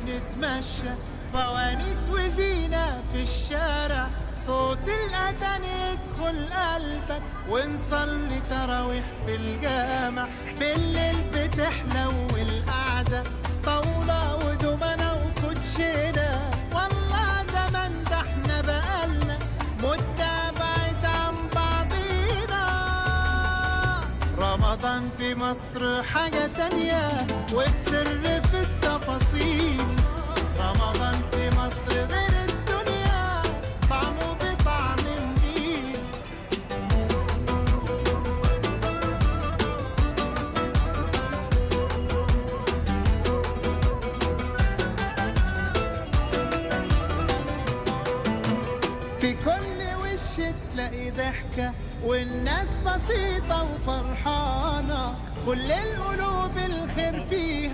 نتمشى، فوانيس وزينة في الشارع، صوت الأذان يدخل قلبك، ونصلي تراويح في الجامع. بالليل بتحلو القعدة، طاولة ودومنة وكوتشينة، والله زمان ده احنا بقالنا مدة بعيد عن بعضينا. رمضان في مصر حاجة تانية، والسر في التفاصيل. رمضان في مصر غير الدنيا، طعمه بطعم جديد. في كل وش تلاقي ضحكة، والناس بسيطة وفرحانة، كل القلوب الخير فيها